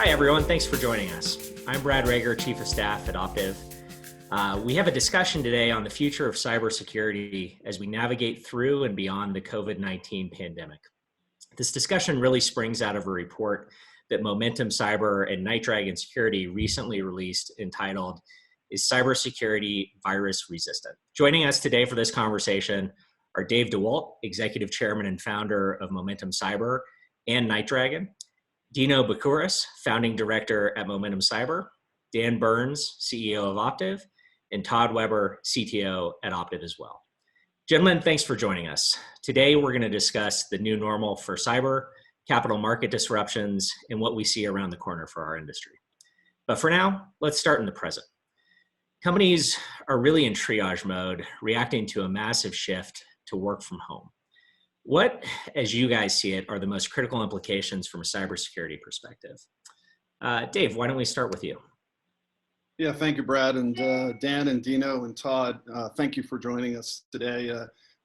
everyone. Thanks for joining us. I'm Brad Rager, Chief of Staff at Optiv. We have a discussion today on the future of cybersecurity as we navigate through and beyond the COVID-19 pandemic. This discussion really springs out of a report that Momentum Cyber and Night Dragon Security recently released entitled, "Is Cybersecurity Virus Resistant?" Joining us today for this conversation are Dave DeWalt, Executive Chairman and Founder of Momentum Cyber and Night Dragon, Dino Boukouris, Founding Director at Momentum Cyber, Dan Burns, CEO of Optiv, and Todd Weber, CTO at Optiv as well. Gentlemen, thanks for joining us. Today, we're going to discuss the new normal for cyber, capital market disruptions, and what we see around the corner for our industry. But for now, let's start in the present. Companies are really in triage mode, reacting to a massive shift to work from home. What, as you guys see it, are the most critical implications from a cybersecurity perspective? Dave, why don't we start with you? Yeah, thank you, Brad, and Dan and Dino and Todd. Thank you for joining us today.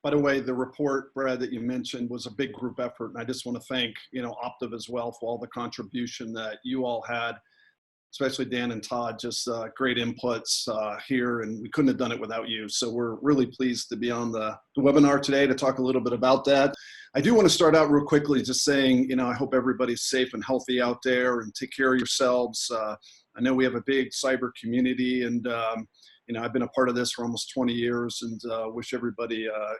By the way, the report, Brad, that you mentioned was a big group effort, and I just want to thank Optiv as well for all the contribution that you all had, especially Dan and Todd. Just great inputs here, and we couldn't have done it without you. So we're really pleased to be on the webinar today to talk a little bit about that. I do want to start out real quickly just saying, I hope everybody's safe and healthy out there and take care of yourselves. I know we have a big cyber community, and I've been a part of this for almost 20 years, and wish everybody a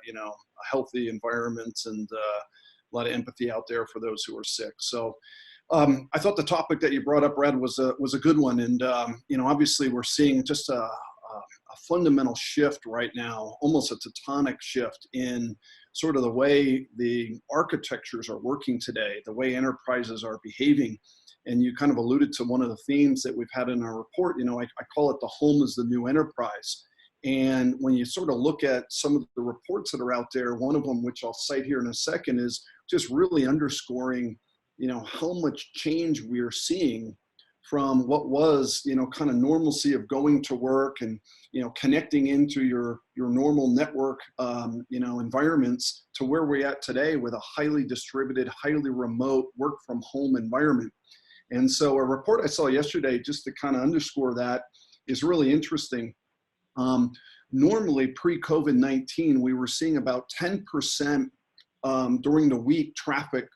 healthy environment and a lot of empathy out there for those who are sick. So I thought the topic that you brought up, Brad, was a good one, and obviously we're seeing just a fundamental shift right now, almost a tectonic shift in sort of the way the architectures are working today, the way enterprises are behaving. And you kind of alluded to one of the themes that we've had in our report. I call it the home is the new enterprise. And when you sort of look at some of the reports that are out there, one of them, which I'll cite here in a second, is just really underscoring, how much change we are seeing from what was, kind of normalcy of going to work and, connecting into your normal network, environments to where we're at today with a highly distributed, highly remote work from home environment. And so a report I saw yesterday, just to kind of underscore that, is really interesting. Normally pre-COVID-19, we were seeing about 10% during the week traffic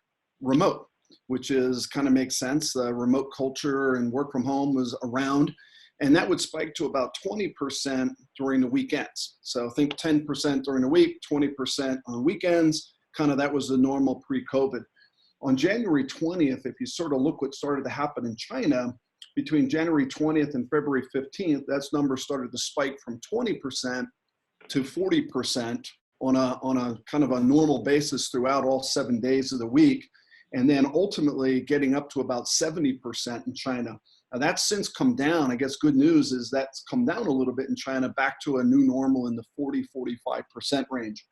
remote, which is kind of makes sense. The remote culture and work from home was around, and that would spike to about 20% during the weekends. So think 10% during the week, 20% on weekends, kind of that was the normal pre-COVID. On January 20th, if you sort of look what started to happen in China, between January 20th and February 15th, that number started to spike from 20% to 40% on a kind of a normal basis throughout all 7 days of the week, and then ultimately getting up to about 70% in China. Now that's since come down. I guess good news is that's come down a little bit in China, back to a new normal in the 40-45% range.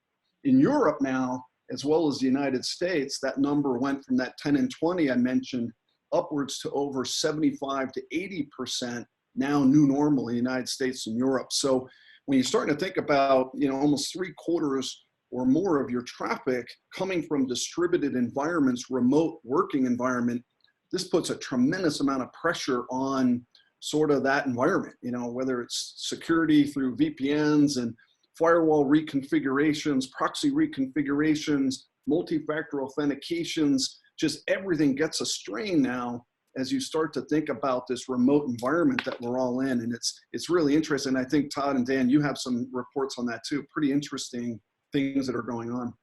In Europe now, as well as the United States, that number went from that 10 and 20 I mentioned upwards to over 75 to 80% now new normal in the United States and Europe. So when you're starting to think about, almost 3/4 or more of your traffic coming from distributed environments, remote working environment, this puts a tremendous amount of pressure on sort of that environment, whether it's security through VPNs and firewall reconfigurations, proxy reconfigurations, multi-factor authentications, just everything gets a strain now as you start to think about this remote environment that we're all in. And it's really interesting. I think Todd and Dan, you have some reports on that too. Pretty interesting things that are going on.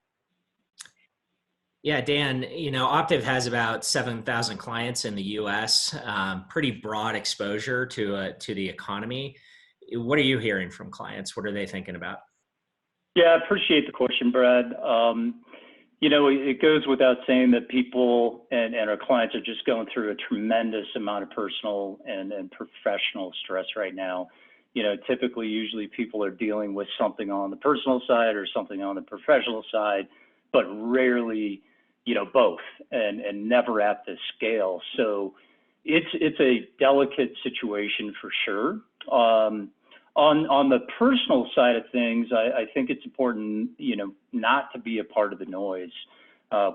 Yeah, Dan, Optiv has about 7,000 clients in the US, pretty broad exposure to the economy. What are you hearing from clients? What are they thinking about? Yeah, I appreciate the question, Brad. It goes without saying that people and our clients are just going through a tremendous amount of personal and professional stress right now. Typically, usually people are dealing with something on the personal side or something on the professional side, but rarely, both, and never at this scale. So it's a delicate situation for sure. On the personal side of things, I think it's important, not to be a part of the noise.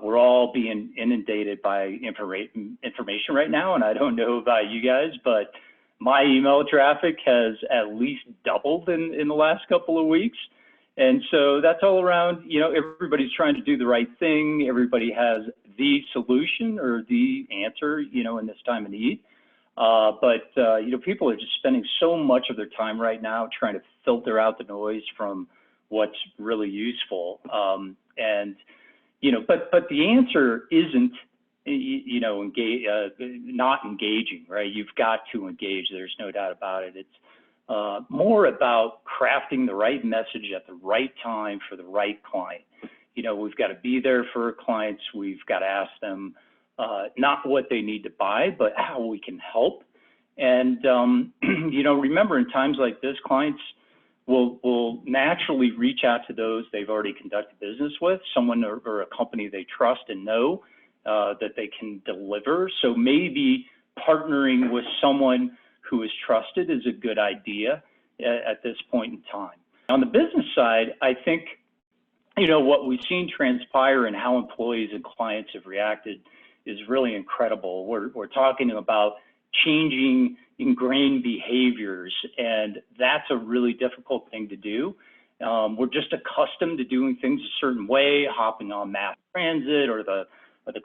We're all being inundated by information right now, and I don't know about you guys, but my email traffic has at least doubled in the last couple of weeks. And so that's all around, everybody's trying to do the right thing. Everybody has the solution or the answer, in this time of need. But people are just spending so much of their time right now trying to filter out the noise from what's really useful. But the answer isn't, not engaging, right? You've got to engage. There's no doubt about it. It's more about crafting the right message at the right time for the right client. We've got to be there for clients. We've got to ask them not what they need to buy, but how we can help. And, remember, in times like this, clients will naturally reach out to those they've already conducted business with, someone or a company they trust and know that they can deliver. So maybe partnering with someone who is trusted is a good idea at this point in time. On the business side, I think, what we've seen transpire and how employees and clients have reacted is really incredible. We're talking about changing ingrained behaviors, and that's a really difficult thing to do. We're just accustomed to doing things a certain way, hopping on mass transit or the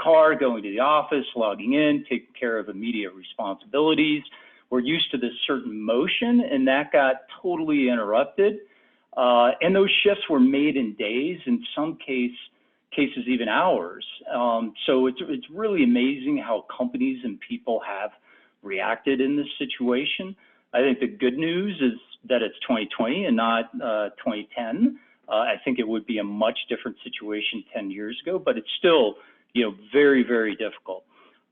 car, going to the office, logging in, taking care of immediate responsibilities. We're used to this certain motion, and that got totally interrupted. And those shifts were made in days, in some cases even hours. So it's really amazing how companies and people have reacted in this situation. I think the good news is that it's 2020 and not 2010. I think it would be a much different situation 10 years ago, but it's still, very, very difficult.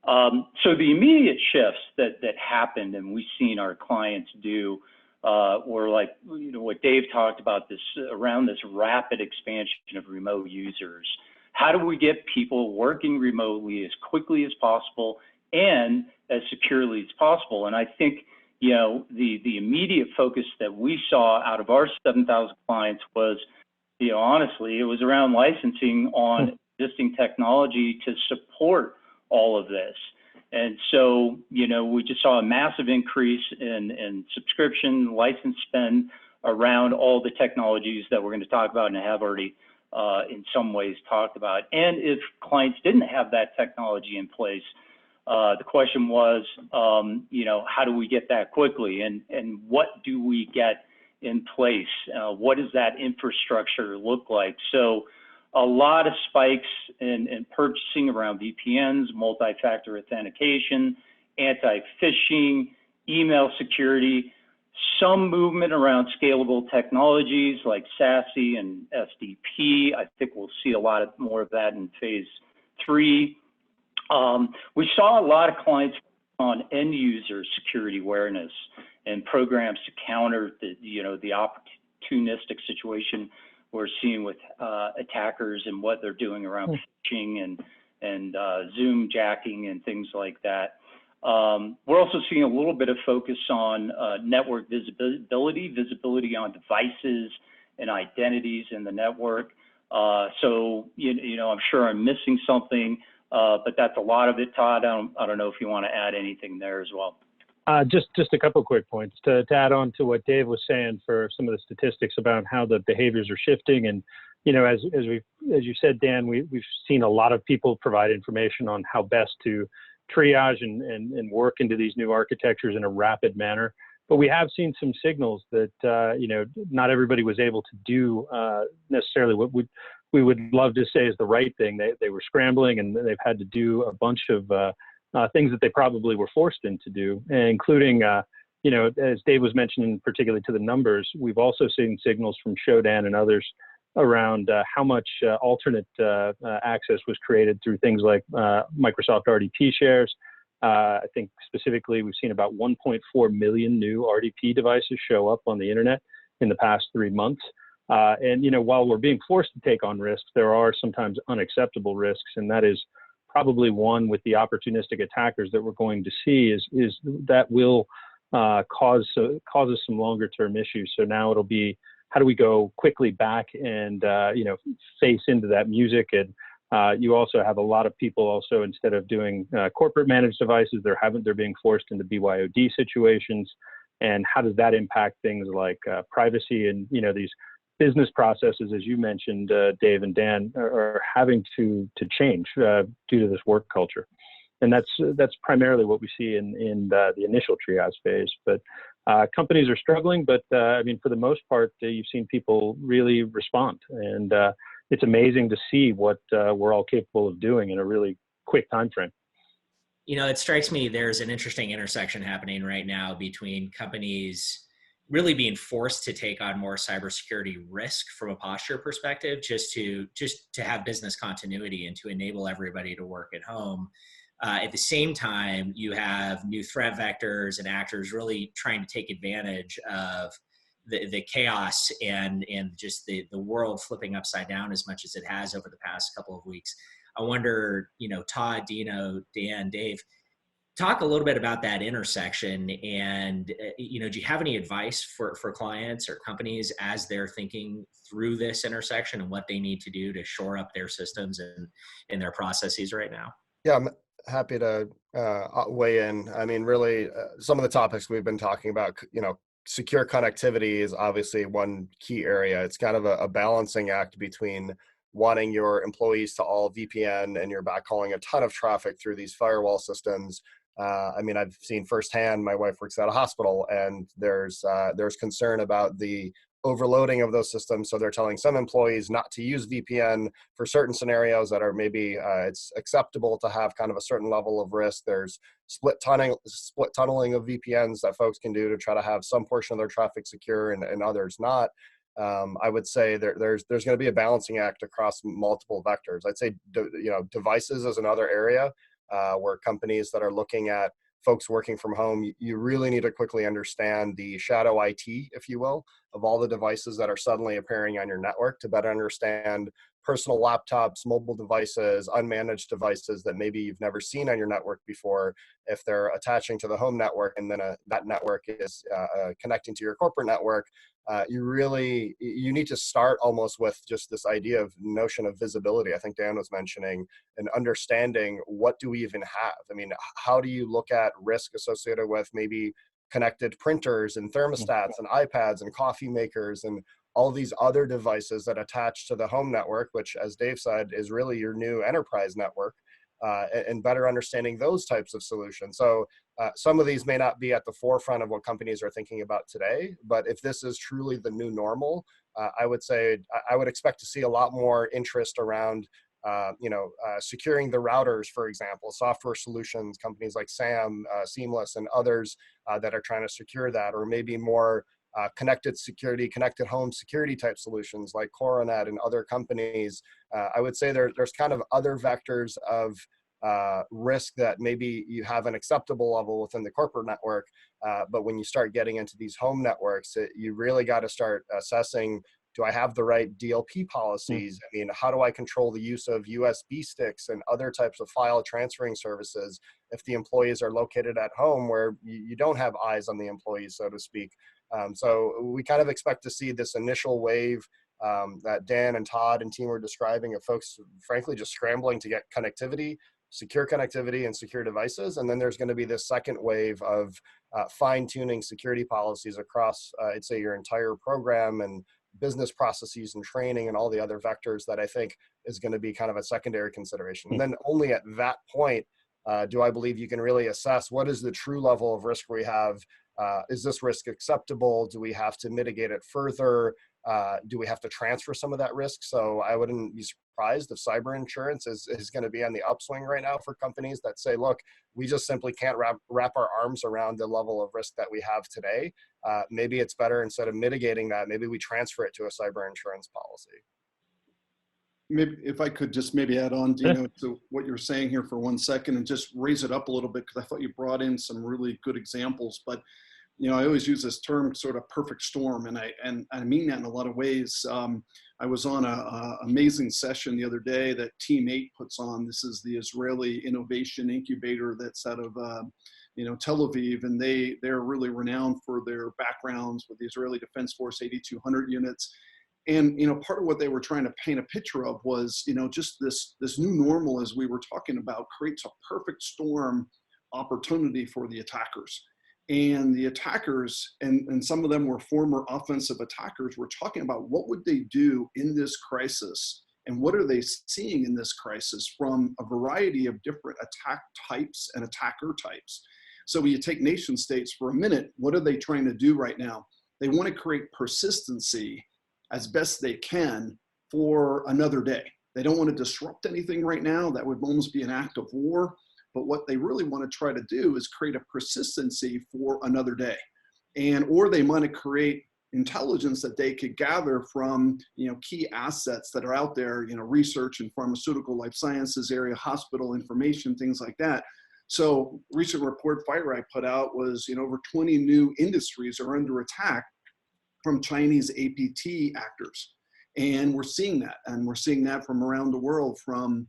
So the immediate shifts that happened and we've seen our clients do were like, what Dave talked about, around this rapid expansion of remote users. How do we get people working remotely as quickly as possible and as securely as possible? And I think, the immediate focus that we saw out of our 7,000 clients was, honestly, it was around licensing on existing technology to support all of this. And so, we just saw a massive increase in subscription license spend around all the technologies that we're going to talk about and have already in some ways talked about. And if clients didn't have that technology in place, the question was, how do we get that quickly, and what do we get in place? What does that infrastructure look like? So a lot of spikes in purchasing around VPNs, multi-factor authentication, anti-phishing, email security, some movement around scalable technologies like SASE and SDP. I think we'll see a lot more of that in phase 3. We saw a lot of clients on end user security awareness and programs to counter the opportunistic situation we're seeing with attackers and what they're doing around phishing and Zoom jacking and things like that. We're also seeing a little bit of focus on network visibility on devices and identities in the network. So, I'm sure I'm missing something, but that's a lot of it. Todd, I don't know if you want to add anything there as well. Just a couple of quick points to add on to what Dave was saying for some of the statistics about how the behaviors are shifting. And, as you said, Dan, we've seen a lot of people provide information on how best to triage and work into these new architectures in a rapid manner. But we have seen some signals that, not everybody was able to do necessarily what we would love to say is the right thing. They were scrambling, and they've had to do a bunch of things that they probably were forced into do, including, as Dave was mentioning, particularly to the numbers, we've also seen signals from Shodan and others around how much alternate access was created through things like Microsoft RDP shares. I think specifically we've seen about 1.4 million new RDP devices show up on the internet in the past 3 months. And, while we're being forced to take on risks, there are sometimes unacceptable risks, and that is probably one with the opportunistic attackers that we're going to see is that will cause us some longer term issues. So now it'll be, how do we go quickly back and face into that music and You also have a lot of people also, instead of doing corporate managed devices, they're being forced into BYOD situations. And how does that impact things like privacy and, these business processes, as you mentioned, Dave and Dan, are having to change due to this work culture. And that's primarily what we see in the initial triage phase. But companies are struggling, but for the most part, you've seen people really respond. And it's amazing to see what we're all capable of doing in a really quick time frame. It strikes me there's an interesting intersection happening right now between companies really being forced to take on more cybersecurity risk from a posture perspective, just to have business continuity and to enable everybody to work at home. At the same time, you have new threat vectors and actors really trying to take advantage of the chaos and just the world flipping upside down as much as it has over the past couple of weeks. I wonder, Todd, Dino, Dan, Dave, talk a little bit about that intersection. And, do you have any advice for clients or companies as they're thinking through this intersection and what they need to do to shore up their systems and their processes right now? Yeah, I'm happy to weigh in. Really, some of the topics we've been talking about, secure connectivity is obviously one key area. It's kind of a balancing act between wanting your employees to all VPN and you're backhauling a ton of traffic through these firewall systems. I've seen firsthand, my wife works at a hospital, and there's concern about the overloading of those systems. So they're telling some employees not to use VPN for certain scenarios that are maybe it's acceptable to have kind of a certain level of risk. There's split tunneling of VPNs that folks can do to try to have some portion of their traffic secure and others not. I would say there's going to be a balancing act across multiple vectors. I'd say devices is another area where companies that are looking at folks working from home, you really need to quickly understand the shadow IT, if you will, of all the devices that are suddenly appearing on your network to better understand personal laptops, mobile devices, unmanaged devices that maybe you've never seen on your network before. If they're attaching to the home network and then that network is connecting to your corporate network, you need to start almost with just this idea of notion of visibility. I think Dan was mentioning, and understanding what do we even have? How do you look at risk associated with maybe connected printers and thermostats and iPads and coffee makers and all these other devices that attach to the home network, which, as Dave said, is really your new enterprise network, and better understanding those types of solutions. So some of these may not be at the forefront of what companies are thinking about today, but if this is truly the new normal, I would say I would expect to see a lot more interest around securing the routers, for example, software solutions, companies like Seamless and others that are trying to secure that, or maybe more connected home security type solutions like Coronet and other companies. I would say there's kind of other vectors of risk that maybe you have an acceptable level within the corporate network, but when you start getting into these home networks, you really got to start assessing, do I have the right DLP policies? How do I control the use of USB sticks and other types of file transferring services if the employees are located at home where you don't have eyes on the employees, so to speak? So we kind of expect to see this initial wave that Dan and Todd and team were describing of folks, frankly, just scrambling to get connectivity, secure connectivity and secure devices. And then there's going to be this second wave of fine-tuning security policies across, I'd say, your entire program and business processes and training and all the other vectors that I think is going to be kind of a secondary consideration. And then only at that point do I believe you can really assess what is the true level of risk we have. Is this risk acceptable? Do we have to mitigate it further? Do we have to transfer some of that risk? So I wouldn't be surprised if cyber insurance is going to be on the upswing right now for companies that say, look, we just simply can't wrap our arms around the level of risk that we have today. Maybe it's better, instead of mitigating that, maybe we transfer it to a cyber insurance policy. Maybe if I could just maybe add on, Dino, to what you're saying here for 1 second and just raise it up a little bit, because I thought you brought in some really good examples. But I always use this term, sort of perfect storm, and I mean that in a lot of ways. I was on a amazing session the other day that Team 8 puts on. This is the Israeli innovation incubator that's out of Tel Aviv, and they're really renowned for their backgrounds with the Israeli Defense Force 8200 units. And, part of what they were trying to paint a picture of was, just this new normal, as we were talking about, creates a perfect storm opportunity for the attackers. And the attackers, and some of them were former offensive attackers, were talking about what would they do in this crisis and what are they seeing in this crisis from a variety of different attack types and attacker types. So when you take nation states for a minute, what are they trying to do right now? They want to create persistency as best they can for another day. They don't want to disrupt anything right now. That would almost be an act of war. But what they really want to try to do is create a persistency for another day. Or they want to create intelligence that they could gather from, key assets that are out there, research and pharmaceutical, life sciences area, hospital information, things like that. So recent report FireEye put out was, over 20 new industries are under attack from Chinese APT actors. And we're seeing that, and we're seeing that from around the world, from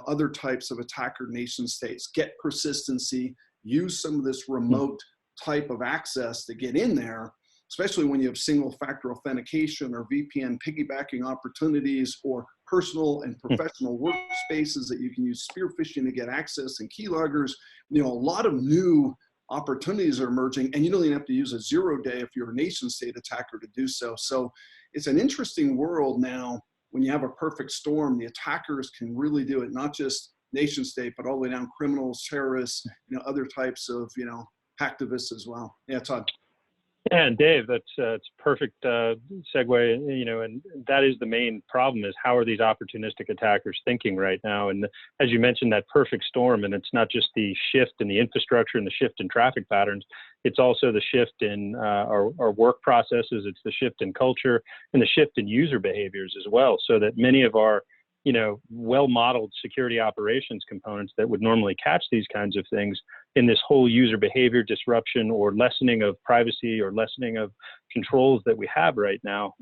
other types of attacker nation states. Get persistency, use some of this remote type of access to get in there, especially when you have single factor authentication or VPN piggybacking opportunities, or personal and professional workspaces that you can use spear phishing to get access, and keyloggers. A lot of new opportunities are emerging, and you don't even have to use a 0 day if you're a nation state attacker to do so. So it's an interesting world now when you have a perfect storm. The attackers can really do it, not just nation state, but all the way down criminals, terrorists, other types of, hacktivists as well. Yeah, Todd. Yeah, and Dave, that's it's perfect segue. And that is the main problem: is how are these opportunistic attackers thinking right now? And as you mentioned, that perfect storm, and it's not just the shift in the infrastructure and the shift in traffic patterns; it's also the shift in our work processes. It's the shift in culture and the shift in user behaviors as well. So that many of our well-modeled security operations components that would normally catch these kinds of things, in this whole user behavior disruption or lessening of privacy or lessening of controls that we have right now,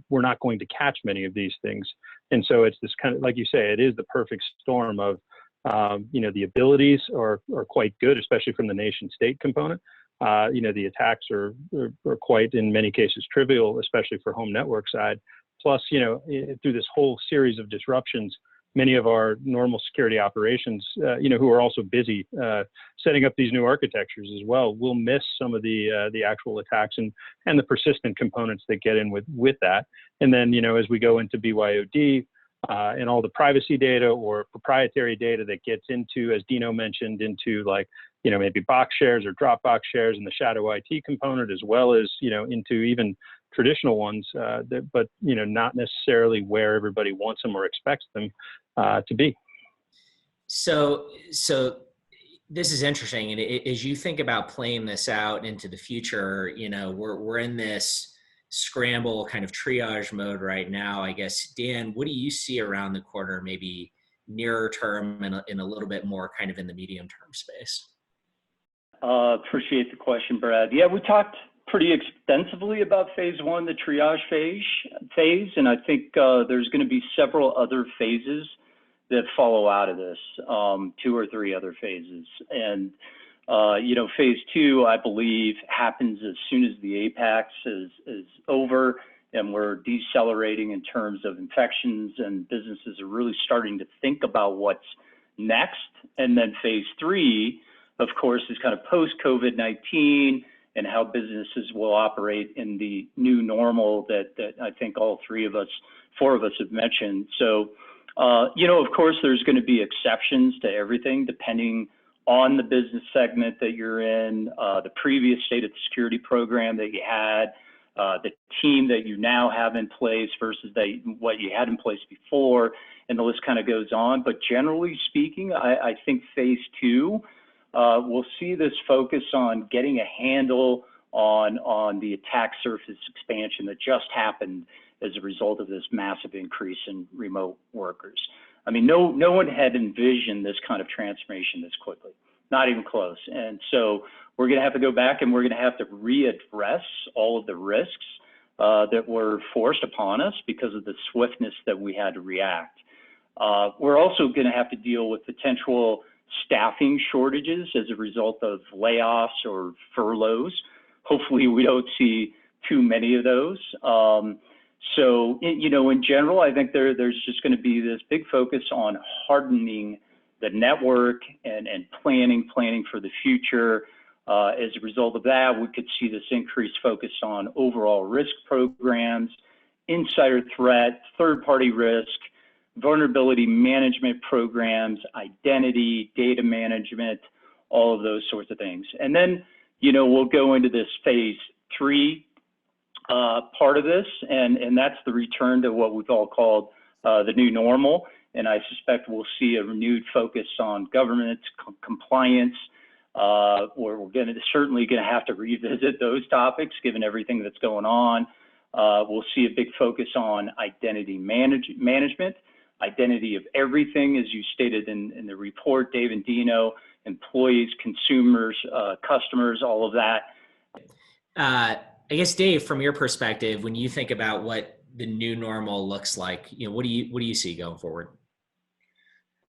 we're not going to catch many of these things. And so it's this kind of, like you say, it is the perfect storm of, the abilities are quite good, especially from the nation state component. The attacks are quite, in many cases, trivial, especially for home network side. Plus, through this whole series of disruptions, many of our normal security operations, who are also busy setting up these new architectures as well, will miss some of the actual attacks and the persistent components that get in with that. And then, as we go into BYOD and all the privacy data or proprietary data that gets into, as Dino mentioned, into maybe box shares or Dropbox shares and the shadow IT component, as well as, into even traditional ones, but not necessarily where everybody wants them or expects them to be. So this is interesting, and as you think about playing this out into the future, we're in this scramble kind of triage mode right now. I guess, Dan, what do you see around the corner, maybe nearer term and in a little bit more kind of in the medium term space? Appreciate the question, Brad. Yeah, we talked pretty extensively about phase one, the triage phase, and I think there's going to be several other phases that follow out of this, 2 or 3 other phases. And, phase 2, I believe, happens as soon as the apex is over and we're decelerating in terms of infections and businesses are really starting to think about what's next. And then phase 3, of course, is kind of post-COVID-19 and how businesses will operate in the new normal that I think all 4 of us have mentioned. So, of course, there's going to be exceptions to everything depending on the business segment that you're in, the previous state of the security program that you had, the team that you now have in place versus what you had in place before, and the list kind of goes on. But generally speaking, I think phase 2, we'll see this focus on getting a handle on the attack surface expansion that just happened as a result of this massive increase in remote workers. I mean, no one had envisioned this kind of transformation this quickly, not even close. And so we're going to have to go back and we're going to have to readdress all of the risks that were forced upon us because of the swiftness that we had to react. We're also going to have to deal with potential staffing shortages as a result of layoffs or furloughs. Hopefully we don't see too many of those. So, in general, I think there's just going to be this big focus on hardening the network and planning for the future. As a result of that, we could see this increased focus on overall risk programs, insider threat, third-party risk, vulnerability management programs, identity, data management, all of those sorts of things. And then, we'll go into this phase 3 part of this, and that's the return to what we've all called the new normal. And I suspect we'll see a renewed focus on governance, compliance. We're certainly going to have to revisit those topics given everything that's going on. We'll see a big focus on identity management, identity of everything, as you stated in the report, Dave and Dino, employees, consumers, customers, all of that. I guess, Dave, from your perspective, when you think about what the new normal looks like, what do you see going forward?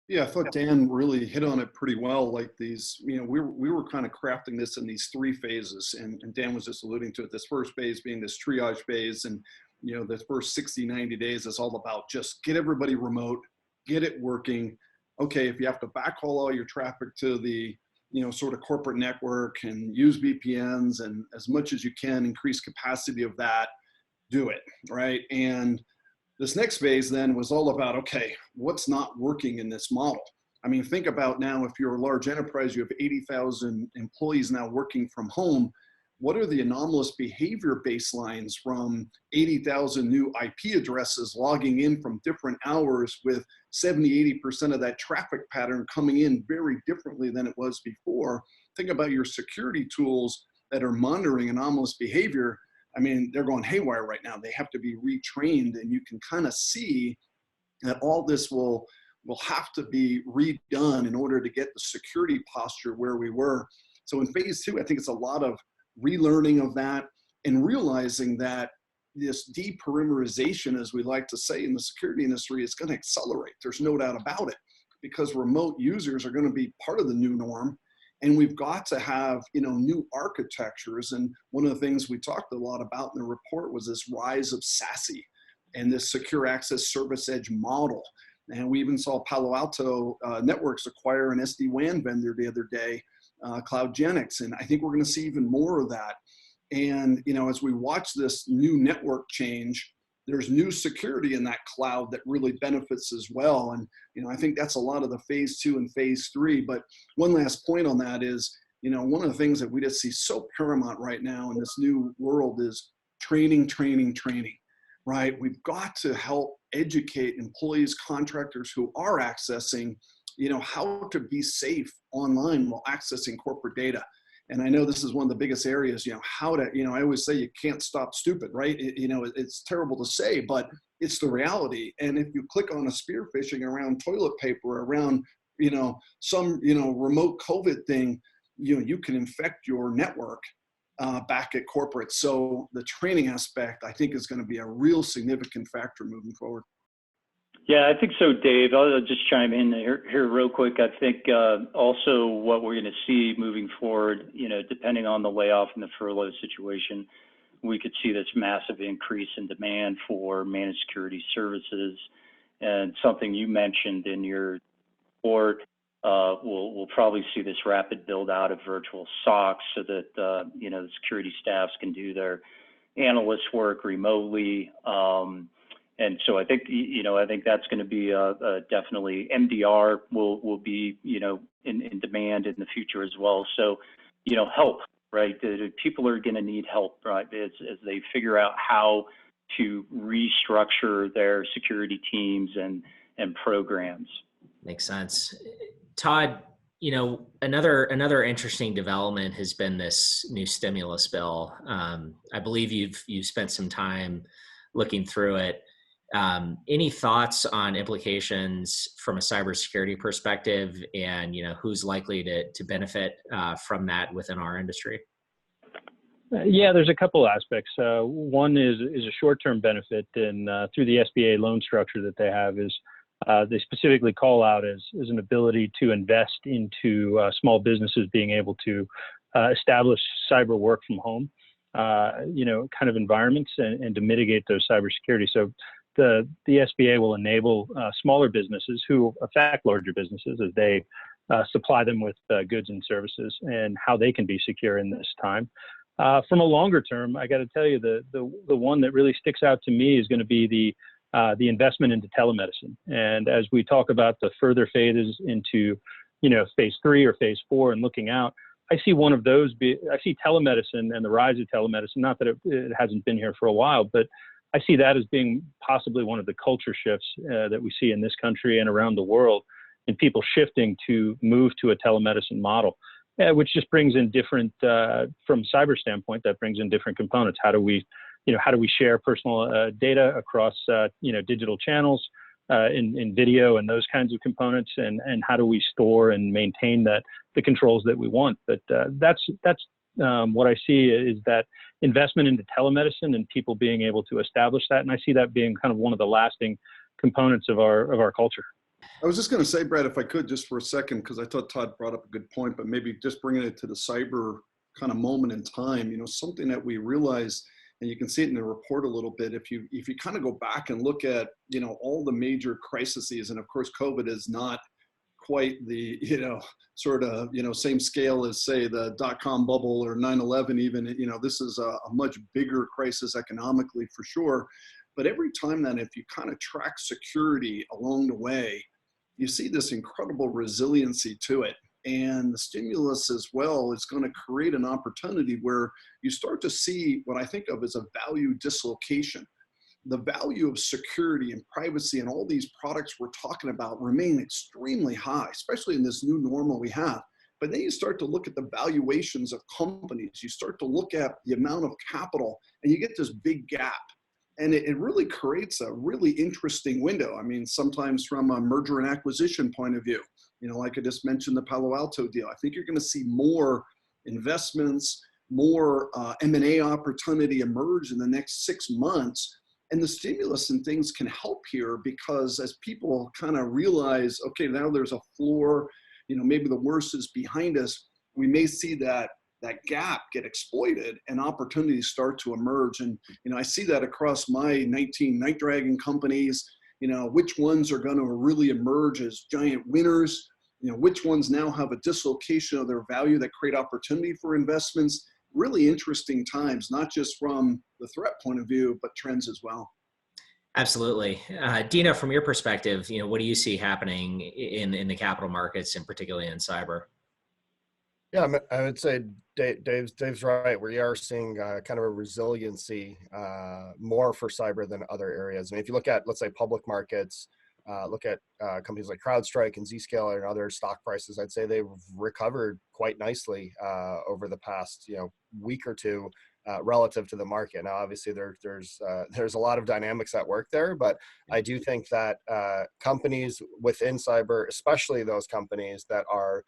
Yeah, I thought Dan really hit on it pretty well. Like these, we were kind of crafting this in these 3 phases, and Dan was just alluding to it. This first phase being this triage phase, and the first 60, 90 days is all about just get everybody remote, get it working. Okay, if you have to backhaul all your traffic to the sort of corporate network and use VPNs and as much as you can increase capacity of that, do it, right? And this next phase then was all about, okay, what's not working in this model? I mean, think about now, if you're a large enterprise, you have 80,000 employees now working from home. What are the anomalous behavior baselines from 80,000 new IP addresses logging in from different hours with 70, 80% of that traffic pattern coming in very differently than it was before? Think about your security tools that are monitoring anomalous behavior. I mean, they're going haywire right now. They have to be retrained, and you can kind of see that all this will have to be redone in order to get the security posture where we were. So in phase 2, I think it's a lot of relearning of that and realizing that this deperimeterization, as we like to say in the security industry, is going to accelerate. There's no doubt about it, because remote users are going to be part of the new norm. And we've got to have, new architectures. And one of the things we talked a lot about in the report was this rise of SASE and this secure access service edge model. And we even saw Palo Alto Networks acquire an SD-WAN vendor the other day, CloudGenix. And I think we're going to see even more of that. And, as we watch this new network change, there's new security in that cloud that really benefits as well. And, I think that's a lot of the phase 2 and phase 3. But one last point on that is, one of the things that we just see so paramount right now in this new world is training, right? We've got to help educate employees, contractors who are accessing, how to be safe online while accessing corporate data. And I know this is one of the biggest areas, how to, I always say you can't stop stupid, right? It's terrible to say, but it's the reality. And if you click on a spear phishing around toilet paper, around, some, remote COVID thing, you can infect your network back at corporate. So the training aspect, I think, is going to be a real significant factor moving forward. Yeah, I think so, Dave. I'll just chime in here real quick. I think also what we're going to see moving forward, depending on the layoff and the furlough situation, we could see this massive increase in demand for managed security services. And something you mentioned in your report, we'll probably see this rapid build out of virtual SOCs so that the security staffs can do their analyst work remotely. And so I think, I think that's going to be definitely MDR will be, in demand in the future as well. So, help, right? People are going to need help, right? As they figure out how to restructure their security teams and programs. Makes sense. Todd, another interesting development has been this new stimulus bill. I believe you've spent some time looking through it. Any thoughts on implications from a cybersecurity perspective, and who's likely to benefit from that within our industry? Yeah, there's a couple aspects. One is a short-term benefit, and through the SBA loan structure that they have, is they specifically call out as an ability to invest into small businesses being able to establish cyber work from home. kind of environments and to mitigate those cybersecurity. So the SBA will enable smaller businesses who affect larger businesses as they supply them with goods and services and how they can be secure in this time. From a longer term, I got to tell you, the one that really sticks out to me is going to be the investment into telemedicine. And as we talk about the further phases into, phase 3 or phase 4 and looking out, I see one of those I see telemedicine and the rise of telemedicine, not that it hasn't been here for a while, but I see that as being possibly one of the culture shifts that we see in this country and around the world, and people shifting to move to a telemedicine model, which just brings in different, from a cyber standpoint, that brings in different components. How do we share personal data across, digital channels, in video and those kinds of components, and how do we store and maintain the controls that we want? But that's what I see is that investment into telemedicine and people being able to establish that, and I see that being kind of one of the lasting components of our culture. I was just going to say, Brad, if I could, just for a second, because I thought Todd brought up a good point, but maybe just bringing it to the cyber kind of moment in time, something that we realize, and you can see it in the report a little bit, if you kind of go back and look at, all the major crises, and of course, COVID is not quite the, same scale as, say, the dot-com bubble or 9/11 even, this is a much bigger crisis economically for sure. But every time then, if you kind of track security along the way, you see this incredible resiliency to it. And the stimulus as well is going to create an opportunity where you start to see what I think of as a value dislocation. The value of security and privacy and all these products we're talking about remain extremely high, especially in this new normal we have. But then you start to look at the valuations of companies, you start to look at the amount of capital, and you get this big gap. And it really creates a really interesting window. I mean, sometimes from a merger and acquisition point of view, like I just mentioned, the Palo Alto deal, I think you're going to see more investments, more M&A opportunity emerge in the next 6 months. And the stimulus and things can help here because as people kind of realize, okay, now there's a floor, maybe the worst is behind us, we may see that gap get exploited and opportunities start to emerge. And, I see that across my 19 Night Dragon companies, which ones are going to really emerge as giant winners, which ones now have a dislocation of their value that create opportunity for investments. Really interesting times, not just from the threat point of view, but trends as well. Absolutely. Dino, from your perspective, what do you see happening in the capital markets and particularly in cyber? Yeah, I would say Dave's right. We are seeing kind of a resiliency more for cyber than other areas. I mean, if you look at, let's say, public markets, look at companies like CrowdStrike and Zscaler and other stock prices, I'd say they've recovered quite nicely over the past week or two relative to the market. Now, obviously, there's a lot of dynamics at work there, but I do think that companies within cyber, especially those companies that are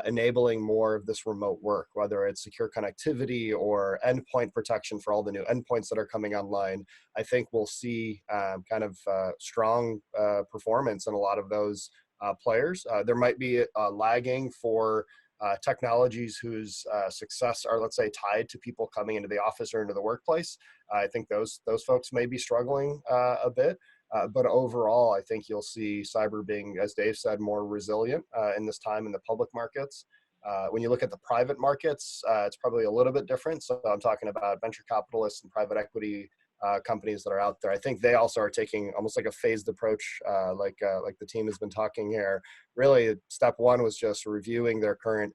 enabling more of this remote work, whether it's secure connectivity or endpoint protection for all the new endpoints that are coming online, I think we'll see kind of strong performance in a lot of those players. There might be lagging for technologies whose success are, let's say, tied to people coming into the office or into the workplace. I think those folks may be struggling a bit. But overall, I think you'll see cyber being, as Dave said, more resilient in this time in the public markets. When you look at the private markets, it's probably a little bit different. So I'm talking about venture capitalists and private equity companies that are out there. I think they also are taking almost like a phased approach, like the team has been talking here. Really, step one was just reviewing their current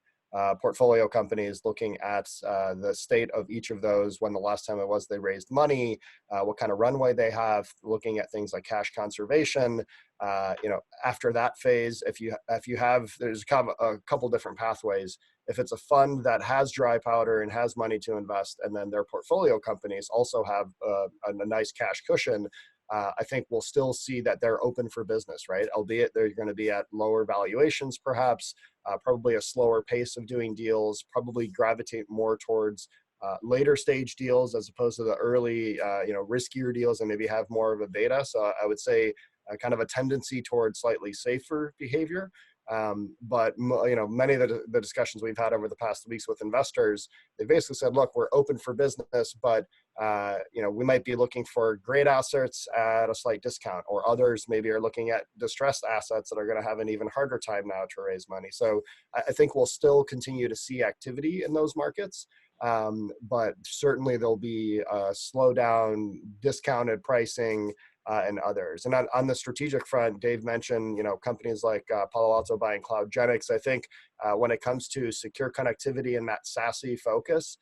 portfolio companies, looking at the state of each of those, when the last time it was they raised money, what kind of runway they have, looking at things like cash conservation. After that phase, if you have, there's kind of a couple different pathways. If it's a fund that has dry powder and has money to invest, and then their portfolio companies also have a nice cash cushion, I think we'll still see that they're open for business, right? Albeit they're going to be at lower valuations, perhaps, probably a slower pace of doing deals, probably gravitate more towards later stage deals as opposed to the early, riskier deals, and maybe have more of a beta. So I would say kind of a tendency towards slightly safer behavior. But many of the discussions we've had over the past weeks with investors, they basically said, look, we're open for business, but we might be looking for great assets at a slight discount, or others maybe are looking at distressed assets that are going to have an even harder time now to raise money. So I think we'll still continue to see activity in those markets. But certainly there'll be a slowdown, discounted pricing, and others. And on the strategic front, Dave mentioned, companies like Palo Alto buying CloudGenix. I think when it comes to secure connectivity and that SASE focus,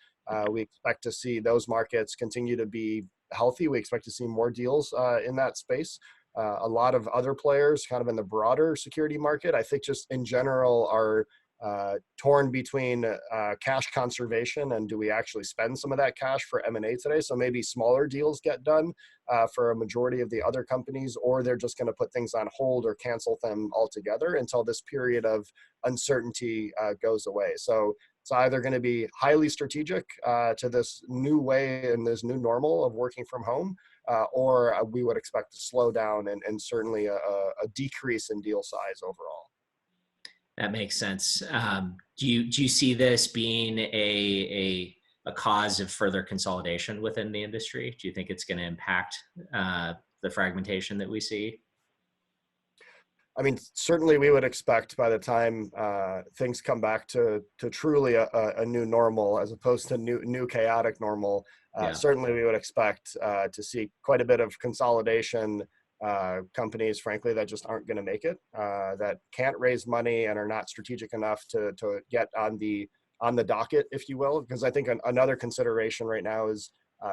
we expect to see those markets continue to be healthy. We expect to see more deals in that space. A lot of other players kind of in the broader security market, I think just in general are torn between cash conservation and do we actually spend some of that cash for M&A today? So maybe smaller deals get done for a majority of the other companies, or they're just going to put things on hold or cancel them altogether until this period of uncertainty goes away. So it's either going to be highly strategic to this new way and this new normal of working from home, or we would expect a slowdown and certainly a decrease in deal size overall. That makes sense. Do you see this being a cause of further consolidation within the industry? Do you think it's going to impact the fragmentation that we see? I mean, certainly we would expect by the time things come back to truly a new normal, as opposed to new chaotic normal, certainly we would expect to see quite a bit of consolidation. Companies, frankly, that just aren't going to make it, that can't raise money and are not strategic enough to get on the docket, if you will. Because I think another consideration right now is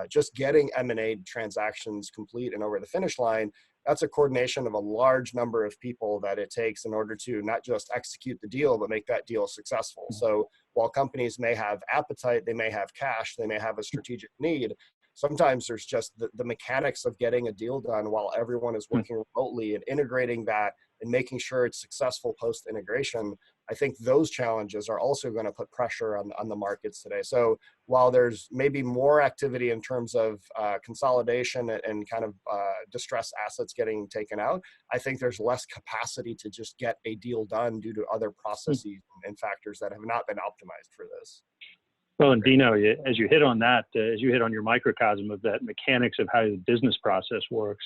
just getting M&A transactions complete and over the finish line. That's a coordination of a large number of people that it takes in order to not just execute the deal, but make that deal successful. So while companies may have appetite, they may have cash, they may have a strategic need, sometimes there's just the mechanics of getting a deal done while everyone is working remotely and integrating that and making sure it's successful post-integration. I think those challenges are also going to put pressure on the markets today. So while there's maybe more activity in terms of consolidation and kind of distressed assets getting taken out, I think there's less capacity to just get a deal done due to other processes and factors that have not been optimized for this. Well, and Dino, as you hit on that, as you hit on your microcosm of that mechanics of how the business process works,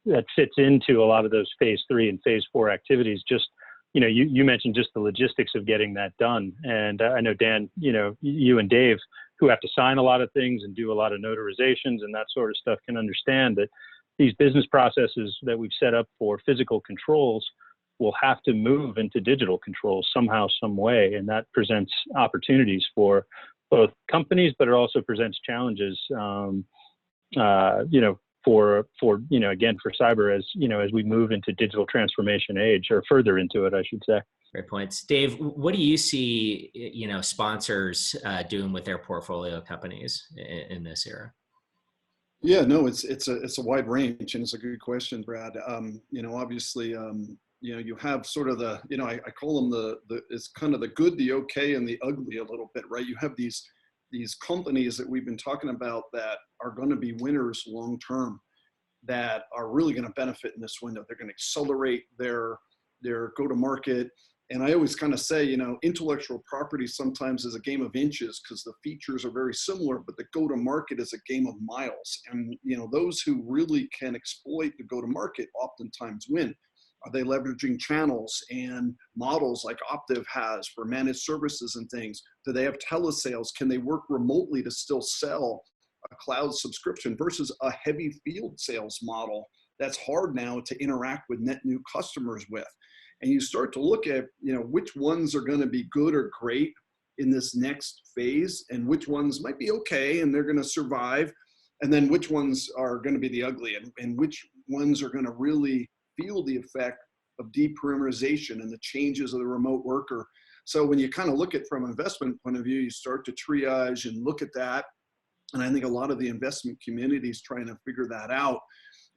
that fits into a lot of those phase 3 and phase 4 activities. Just, you mentioned just the logistics of getting that done. And I know, Dan, you and Dave, who have to sign a lot of things and do a lot of notarizations and that sort of stuff, can understand that these business processes that we've set up for physical controls will have to move into digital controls somehow, some way. And that presents opportunities for both companies, but it also presents challenges, again, for cyber as we move into digital transformation age, or further into it, I should say. Great points. Dave, what do you see, sponsors doing with their portfolio companies in this era? Yeah, no, it's a wide range, and it's a good question, Brad. Obviously, you have sort of the, I call them it's kind of the good, the okay, and the ugly a little bit, right? You have these companies that we've been talking about that are going to be winners long term, that are really going to benefit in this window. They're going to accelerate their go-to-market. And I always kind of say, intellectual property sometimes is a game of inches because the features are very similar, but the go-to-market is a game of miles. And, those who really can exploit the go-to-market oftentimes win. Are they leveraging channels and models like Optiv has for managed services and things? Do they have telesales? Can they work remotely to still sell a cloud subscription versus a heavy field sales model that's hard now to interact with net new customers with? And you start to look at, which ones are going to be good or great in this next phase, and which ones might be okay and they're going to survive, and then which ones are going to be the ugly, and which ones are going to really feel the effect of deperimeterization and the changes of the remote worker. So when you kind of look at from an investment point of view, you start to triage and look at that. And I think a lot of the investment community is trying to figure that out.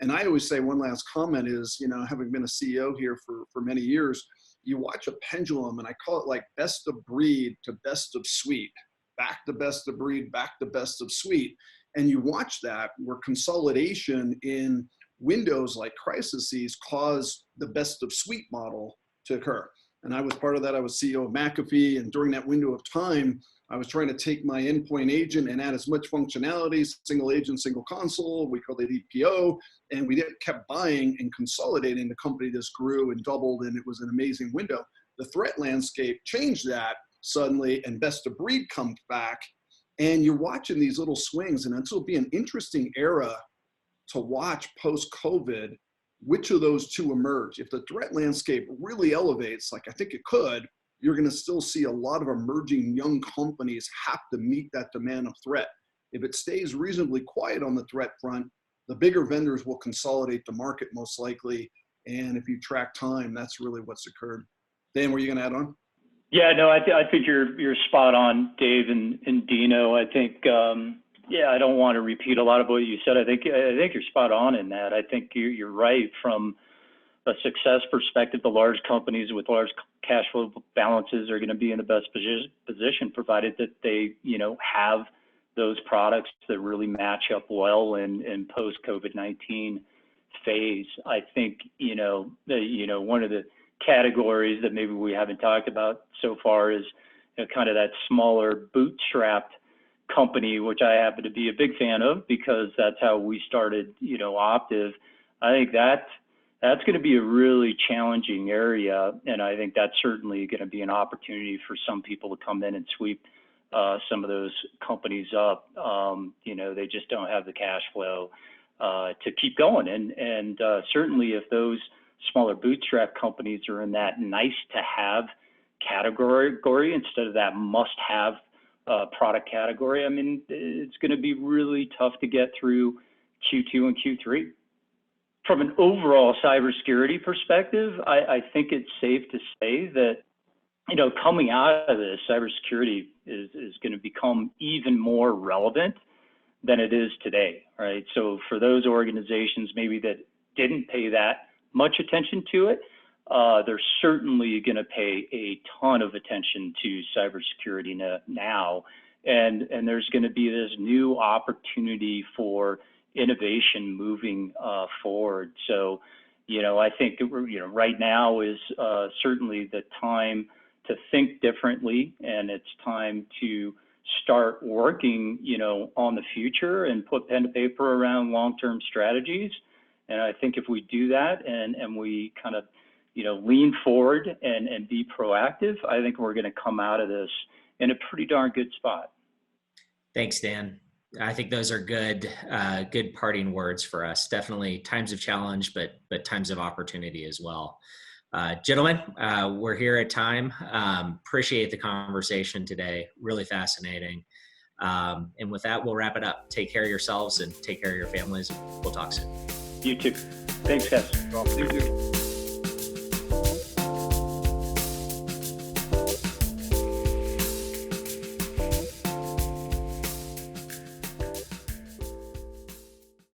And I always say one last comment is, having been a CEO here for many years, you watch a pendulum, and I call it like best of breed to best of suite, back to best of breed, back to best of suite. And you watch that where consolidation in windows like crises cause the best of suite model to occur. And I was part of that. I was CEO of McAfee. And during that window of time, I was trying to take my endpoint agent and add as much functionality, single agent, single console, we called it EPO, and we kept buying and consolidating. The company just grew and doubled, and it was an amazing window. The threat landscape changed that suddenly, and best of breed comes back, and you're watching these little swings, and it'll be an interesting era to watch post-COVID, which of those two emerge. If the threat landscape really elevates, like I think it could, you're going to still see a lot of emerging young companies have to meet that demand of threat. If it stays reasonably quiet on the threat front, the bigger vendors will consolidate the market most likely. And if you track time, that's really what's occurred. Dan, were you going to add on? Yeah, no, I think you're spot on, Dave and Dino. I think, I don't want to repeat a lot of what you said. I think you're spot on in that. I think you're right from a success perspective. The large companies with large cash flow balances are going to be in the best position, provided that they, have those products that really match up well in post COVID-19 phase. I think, one of the categories that maybe we haven't talked about so far is kind of that smaller bootstrapped company, which I happen to be a big fan of because that's how we started, Optiv. I think that's going to be a really challenging area, and I think that's certainly going to be an opportunity for some people to come in and sweep some of those companies up. They just don't have the cash flow to keep going, and certainly if those smaller bootstrap companies are in that nice to have category instead of that must have product category, I mean, it's going to be really tough to get through Q2 and Q3. From an overall cybersecurity perspective, I think it's safe to say that, coming out of this, cybersecurity is going to become even more relevant than it is today, right? So for those organizations maybe that didn't pay that much attention to it, they're certainly going to pay a ton of attention to cybersecurity now. And there's going to be this new opportunity for innovation moving forward. So, I think right now is certainly the time to think differently, and it's time to start working, on the future and put pen to paper around long-term strategies. And I think if we do that and we kind of, lean forward and be proactive, I think we're going to come out of this in a pretty darn good spot. Thanks, Dan. I think those are good parting words for us. Definitely times of challenge, but times of opportunity as well. Gentlemen, we're here at time. Appreciate the conversation today. Really fascinating. And with that, we'll wrap it up. Take care of yourselves and take care of your families. We'll talk soon. You too. Thanks, guys. Thank you.